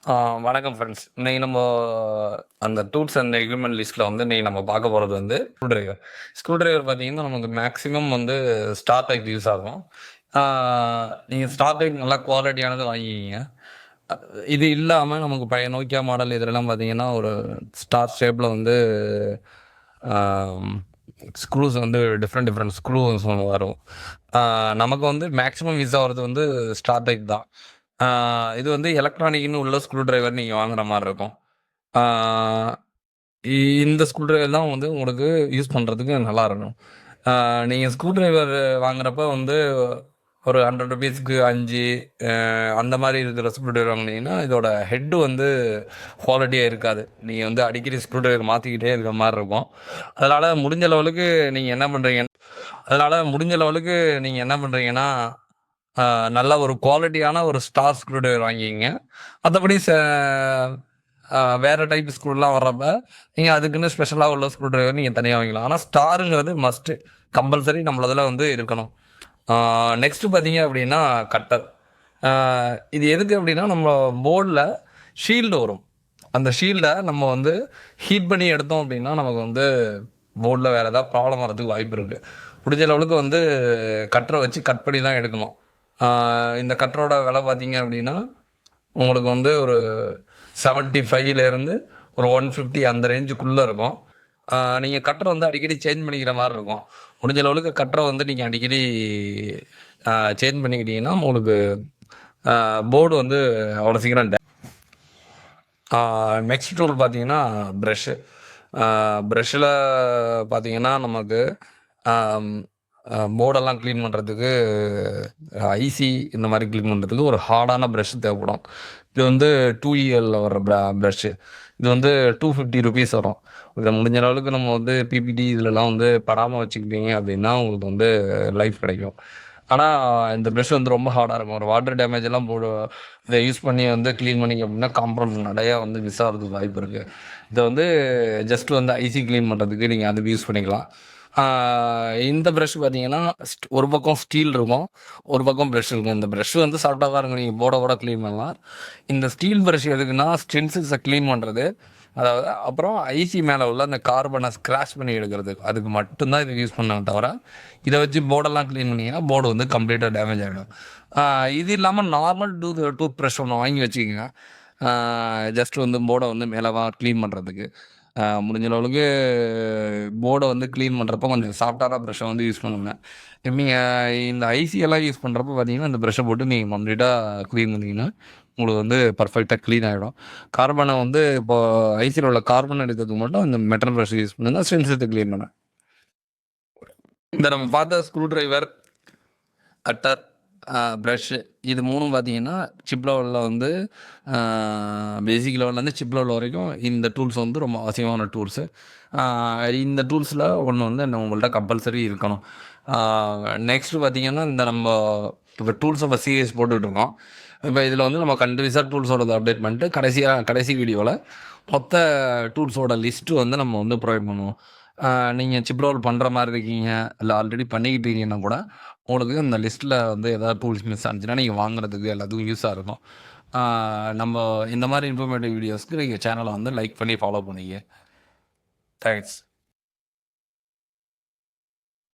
வணக்கம் ஃப்ரெண்ட்ஸ். இன்னைக்கு நம்ம அந்த டூல்ஸ் அண்ட் எக்யூப்மெண்ட் லிஸ்ட்ல வந்து இன்னைக்கு நம்ம பார்க்க போறது வந்து ஸ்க்ரூ டிரைவர். ஸ்க்ரூ டிரைவர் பார்த்தீங்கன்னா, நமக்கு மேக்ஸிமம் வந்து ஸ்டார் டைப் யூஸ் ஆகும். ஆ நீங்க ஸ்டார் டைப் நல்லா குவாலிட்டியானது வாங்கிக்கிங்க. அ இது இல்லாம நமக்கு பழைய நோக்கியா மாடல் இதுலலாம் பார்த்தீங்கன்னா, ஒரு ஸ்டார் ஷேப்ல வந்து ஆம் ஸ்க்ரூஸ் வந்து டிஃப்ரெண்ட் டிஃப்ரெண்ட் ஸ்க்ரூஸ் வரும். ஆ நமக்கு வந்து மேக்ஸிமம் யூஸ் ஆகுறது வந்து ஸ்டார் டைப் தான். ஆ இது வந்து எலக்ட்ரானிக்ன்னு உள்ள ஸ்க்ரூ டிரைவர் நீங்க வாங்குற மாரி இருக்கும். ஆ இ இந்த ஸ்க்ரூ டிரைவர் தான் வந்து உங்களுக்கு யூஸ் பண்றதுக்கு நல்லாருக்கும். நீங்க ஸ்க்ரூ டிரைவர் வாங்குறப்ப வந்து ஒரு ₹100க்கு 5 அந்த மாரி இருக்கிற ஸ்க்ரூ டிரைவர் வாங்குனீங்கன்னா, இதோட ஹெட் வந்து குவாலிட்டியா இருக்காது. நீங்க வந்து அடிக்கடி ஸ்க்ரூ டிரைவர் மாத்திக்கிட்டே இருக்கிற மாரி இருக்கும். அதனால முடிஞ்ச லெவலுக்கு நீங்க என்ன பண்றீங்க அதனால முடிஞ்ச லெவலுக்கு நீங்க என்ன பண்றீங்கன்னா, நல்ல ஒரு குவாலிட்டியான ஒரு ஸ்டார் ஸ்க்ரூ டிரைவர் வாங்கிக்கங்க. மத்தபடி வேற டைப் ஸ்க்ரூலாம் வர்றப்ப, நீங்க அதுக்குன்னு ஸ்பெஷலா உள்ள ஸ்க்ரூ டிரைவர் நீங்க தனியா வாங்கிக்கலாம். ஆனா ஸ்டாருங்கிறது மஸ்ட்டு. கம்பல்சரி நம்மளதுல வந்து இருக்கணும். நெக்ஸ்ட்டு பார்த்தீங்க அப்படின்னா, கட்டர். ஆ இது எதுக்கு அப்படின்னா, நம்ம போர்ட்ல ஷீல்டு வரும். அந்த ஷீல்ட நம்ம வந்து ஹீட் பண்ணி எடுத்தோம் அப்படின்னா, நமக்கு வந்து போர்ட்ல வேற ஏதாவது ப்ராப்ளம் வரதுக்கு வாய்ப்பு இருக்கு. முடிஞ்ச லெவலுக்கு வந்து கட்டர வச்சு கட் பண்ணி தான் எடுக்கணும். ஆ இந்த கட்டரோட விலை பார்த்தீங்க அப்படின்னா, உங்களுக்கு வந்து ஒரு 75லேருந்து ஒரு 150 அந்த ரேஞ்சுக்குள்ள இருக்கும். நீங்க கட்டர வந்து அடிக்கடி சேஞ்ச் பண்ணிக்கிற மாரி இருக்கும். முடிஞ்ச லெவலுக்கு கட்டர வந்து நீங்க அடிக்கடி அ சேஞ்ச் பண்ணிக்கிட்டீங்கன்னா, உங்களுக்கு போர்டு வந்து அவ்வளோ சீக்கிரம் நெக்ஸ்ட் டூல் பார்த்தீங்கன்னா, பிரஷ்ஷு. பிரஷ்ஷில பார்த்தீங்கன்னா, நமக்கு ஆம் போர்டெல்லாம் கிளீன் பண்ணுறதுக்கு ஐசி இந்த மாரி கிளீன் பண்ணுறதுக்கு ஒரு ஹார்டான பிரஷ் தேவைப்படும். இது வந்து 2ELல வர பிரஷ்ஷு. இது வந்து ₹250 வரும். இத முடிஞ்ச அளவுக்கு நம்ம வந்து பிபிடி இதுலலாம் வந்து படாம வச்சுக்கிட்டீங்க அப்படின்னா, உங்களுக்கு வந்து லைஃப் கிடைக்கும். ஆனா, இந்த பிரஷ் வந்து ரொம்ப ஹார்டா இருக்கும். ஒரு வாட்டர் டேமேஜ் எல்லாம் இத யூஸ் பண்ணி வந்து கிளீன் பண்ணீங்க அப்படின்னா, காம்பவுண்ட் நெறையா வந்து மிஸ் ஆகுறதுக்கு வாய்ப்பு இருக்கு. இத வந்து ஜஸ்ட் வந்து ஐசி கிளீன் பண்ணுறதுக்கு நீங்க அது யூஸ் பண்ணிக்கலாம். ஆ இந்த பிரஷ் பார்த்தீங்கன்னா, ஒரு பக்கம் ஸ்டீல் இருக்கும். ஒரு பக்கம் பிரஷ் இருக்கும். இந்த பிரஷ் வந்து சாஃப்ட்டா தான் இருக்கும். நீங்க போட போட கிளீன் பண்ணலாம். இந்த ஸ்டீல் பிரஷ் எதுக்குன்னா, ஸ்டென்சில்ஸ கிளீன் பண்றது. அதாவது அப்புறம் ஐசி மேல உள்ள அந்த கார்பன ஸ்க்ராட்ச் பண்ணி எடுக்கிறதுக்கு. அதுக்கு மட்டும் தான் இத யூஸ் பண்ணுவேன் தவிர, இத வச்சு போர்டெல்லாம் கிளீன் பண்ணீங்கன்னா, போர்டு வந்து கம்ப்ளீட்டா டேமேஜ் ஆயிடும். இது இல்லாம நார்மல் டூத் பிரஷ் ஒண்ணு வாங்கி வச்சுக்கங்க. ஜஸ்ட் வந்து போர்ட வந்து மேலவா கிளீன் பண்றதுக்கு. முடிஞ்ச அளவுக்கு போர்ட வந்து கிளீன் பண்றப்போ கொஞ்சம் சாஃப்ட்டான பிரஷ்ஷ வந்து யூஸ் பண்ணுங்க. நீங்க இந்த ஐசி எல்லாம் யூஸ் பண்றப்போ பார்த்தீங்கன்னா, இந்த பிரஷ்ஷ போட்டு நீங்க கம்ப்ளீட்டா கிளீன் பண்ணீங்கன்னா, உங்களுக்கு வந்து பெர்ஃபெக்ட்டா கிளீன் ஆயிடும். கார்பன வந்து இப்போ ஐசில உள்ள கார்பன் எடுக்கிறதுக்கு மட்டும் இந்த மெட்டல் பிரஷ் யூஸ் பண்ணுங்க. ஸ்டென்சில்ஸ கிளீன் பண்ண. இந்த நம்ம பார்த்த ஸ்க்ரூ டிரைவர், கட்டர், பிரஷ்ஷு இது 3ம் பார்த்தீங்கன்னா, சிப் லெவல்ல வந்து அ பேசிக் லெவல்லேருந்து சிப் லெவல் வரைக்கும் இந்த டூல்ஸ் வந்து ரொம்ப அவசியமான டூல்ஸு. அ இந்த டூல்ஸ்ல ஒண்ணு வந்து உங்கள்ட்ட கம்பல்சரி இருக்கணும். நெக்ஸ்ட்டு பார்த்தீங்கன்னா, இந்த நம்ம இப்போ டூல்ஸ் ஆஃப் சீரிஸ் போட்டுட்ருக்கோம். இப்போ இதில வந்து நம்ம கன்டினியூஸா டூல்ஸோடத அப்டேட் பண்ணிட்டு, கடைசி வீடியோல மொத்த டூல்ஸோட லிஸ்ட்டு வந்து நம்ம வந்து ப்ரொவைட் பண்ணுவோம். நீங்க சிப் லெவல் பண்ற மாரி இருக்கீங்க, இல்ல ஆல்ரெடி பண்ணிக்கிட்டு இருக்கீங்கன்னா கூட உங்களுக்கு இந்த லிஸ்ட்டில் வந்து ஏதாவது டூல்ஸ் மிஸ் ஆனுச்சுன்னா, நீங்கள் வாங்குறதுக்கு எல்லாத்துக்கும் யூஸாக இருக்கும். நம்ம இந்த மாதிரி இன்ஃபர்மேட்டிவ் வீடியோஸ்க்கு நீங்கள் சேனலை வந்து லைக் பண்ணி ஃபாலோ பண்ணிக்க. தேங்க்ஸ்.